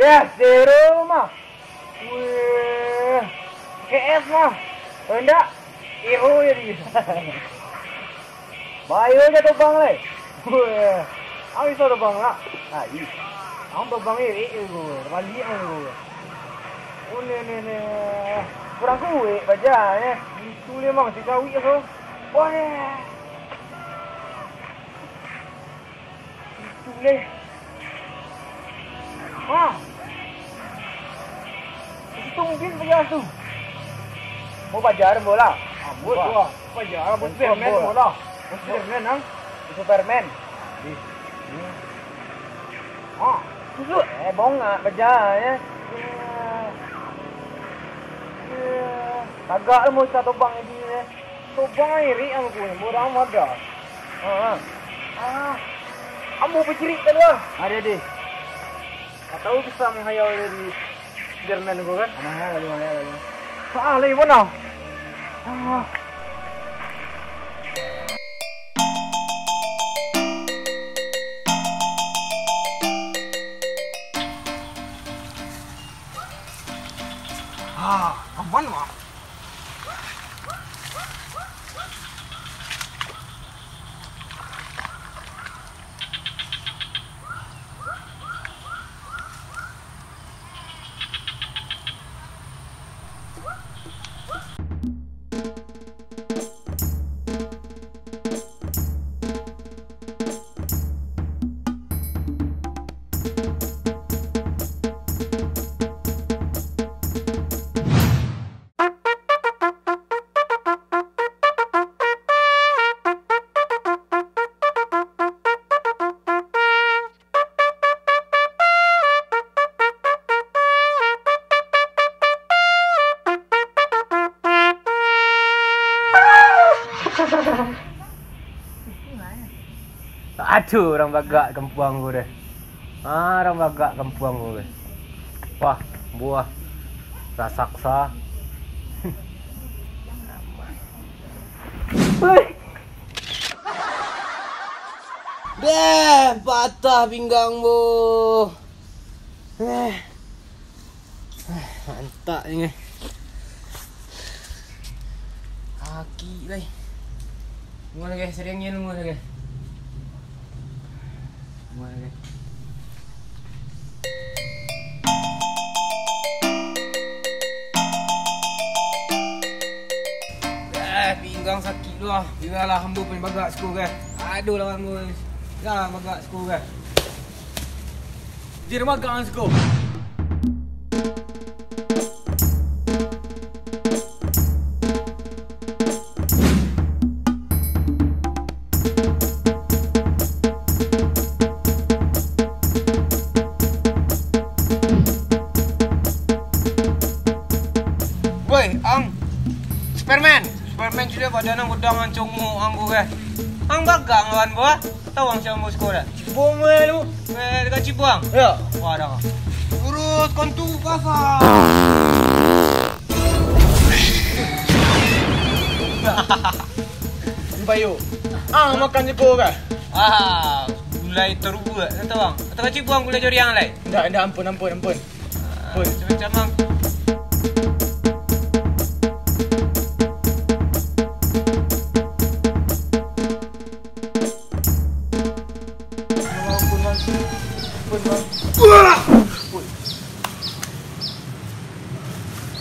Yes, zero mah. Wih, KS mah. Enggak, hero jadi. Bayo aja tuh bang le. Wih, aku bisa tuh bang lah. Ah, iya. Aku tuh bang ini gue, mandi gue. Oh ne. Kurang kue baca ya. Itu le mang si cawi so. Wah. Itu le. Ah. Itu mungkin belas tu. Mau bajar bola. Ambut gua. Bajar ambut Superman bola. Superman ang. Superman. Di. Ah, tu bong ah bajar ya. Agak mo sa tubang ini ya. Tubang iri ang ko, murang ada. Ambo peciri tadi. Ada deh. Tahu bisa menghayal dari Jerman gue kan? Mana lalu. Lagi mana? Aman mah. Aduh, orang bagak kempuang gue deh. Orang bagak kempuang gue deh. Wah, buah raksasa. Deh, patah pinggangmu. Mantap ini. Kaki lagi. Gimana guys? Seringnya nunggu lagi. Gimana guys? Pinggang sakit tu lah. Biarlah hamba punya bagak skor kan. Aduh lah hamba. Dah bagak skor kan. Dia bagak skor. Woi, Superman sudah pada nang gudang ancung mu anggu ke. Ang bagak ngawan gua. Tahu ang siapa mau sekolah? Cibuang lu. Dekat Cibuang. Ya. Wah, dah. Urut kontu kasar. Bayu. Makan jeko ke? Gulai terbuat, tahu bang? Dekat Cibuang gulai jori yang lain. Enggak, ampun. Macam bang.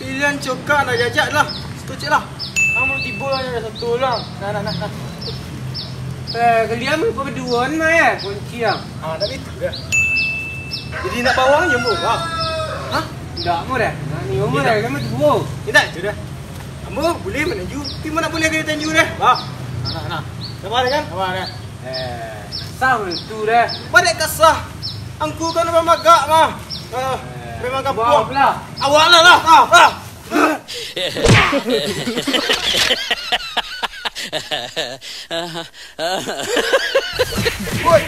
Pilihan cokak nak jajak lah. Satu cik lah. Kamu tiba aja satu lah. Nah. Kalian apa berdua ni mah kunci yang. Tapi itu dah. Jadi nak bawang je mu. Hah? Tak mau dah. Ni umur dah kamu dua. Tidak, sudah. Kamu boleh menuju. Tapi mana boleh kita tanju dah. Nah. Sabar kan? Sabar dah. Sah tu dah. Balik kasah. Angku kan memang magak mah. Memang kapuang. Awak lah. Woi.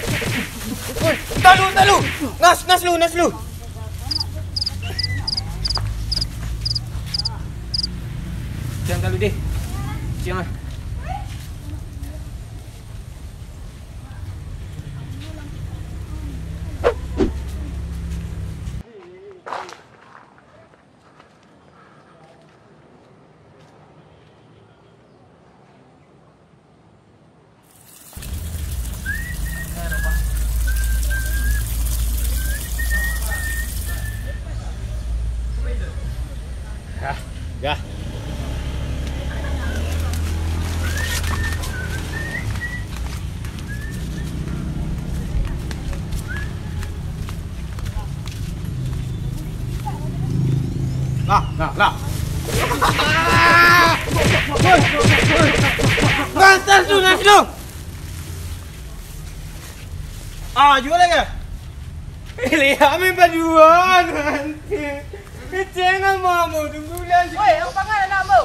Talu. Nas lu. Jangan talu deh. Jangan. Lah. Bantas tu nasi tu. Jual lagi. Lihat main paduan nanti. Jangan mamu tunggu lagi. Woi, aku panggil anak mu.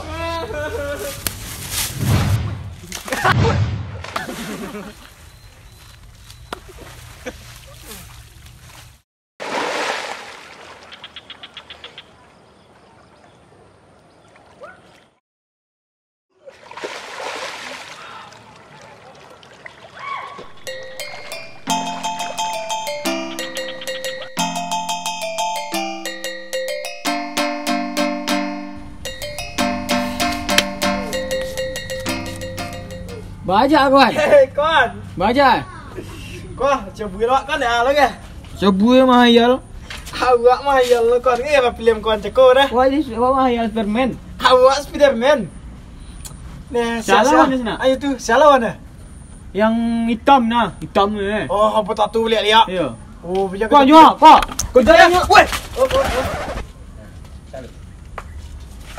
Baca kawan. Kawan. Baca. Kau coba lawak kan dah lagi. Sebuah mahal. Awak mahal lo kawan ni apa film kawan cekor dah. Wah ini mahal Superman. Awak Spiderman. Nah, Salah mana sana? Ayo tu, salah mana? Yang hitam nah, hitam ni. Oh, apa tak tu boleh lihat. Ya. Oh, biar Kau juga, kau. Kau jangan. Woi. Oh.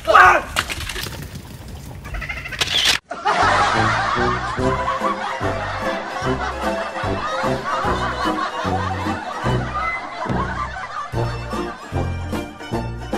Wah.